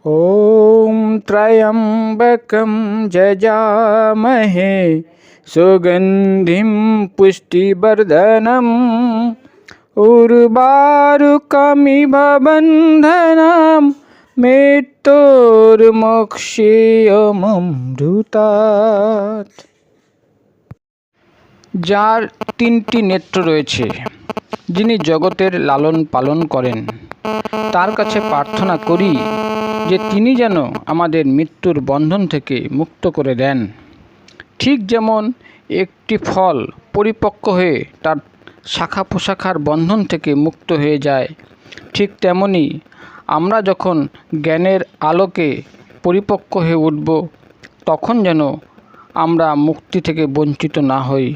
ॐ त्र्यम्बकं जजामहे सुगन्धिं पुष्टिवर्धनम् उर्वारुकमिव बन्धनान् मृत्योर्मोक्षेयममृतात्। যার তিনটি নেত্র রয়েছে, যিনি জগতের লালন পালন করেন, তার কাছে প্রার্থনা করি যে তিনি যেন আমাদের মৃত্যুর বন্ধন থেকে মুক্ত করে দেন। ঠিক যেমন একটি ফল পরিপক্ক হয়ে তার শাখা প্রশাখার বন্ধন থেকে মুক্ত হয়ে যায়, ঠিক তেমনি আমরা যখন জ্ঞানের আলোকে পরিপক্ক হয়ে উঠব, তখন যেন আমরা মুক্তি থেকে বঞ্চিত না হই,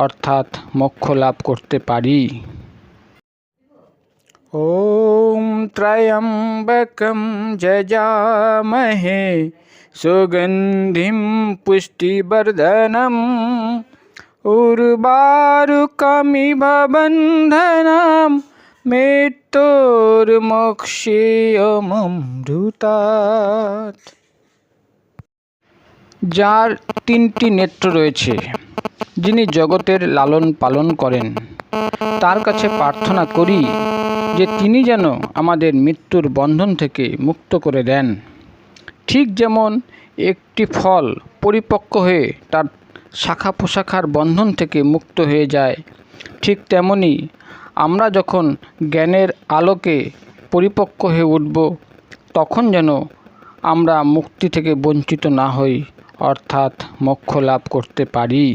অর্থাৎ মোক্ষ লাভ করতে পারি। ॐ त्र्यम्बकं जजामहे सुगन्धिं पुष्टिवर्धनम् उर्वारुकमिव बन्धनान् मृत्योर्मोक्षेयममृतात्। যার তিনটি নেত্র রয়েছে, যিনি জগতের লালন পালন করেন, তার কাছে প্রার্থনা করি যে তিনি যেন আমাদের মৃত্যুর বন্ধন থেকে মুক্ত করে দেন। ঠিক যেমন একটি ফল পরিপক্ক হয়ে তার শাখা প্রশাখার বন্ধন থেকে মুক্ত হয়ে যায়, ঠিক তেমনি আমরা যখন জ্ঞানের আলোকে পরিপক্ক হয়ে উঠব, তখন যেন আমরা মুক্তি থেকে বঞ্চিত না হই, অর্থাৎ মোক্ষ লাভ করতে পারি।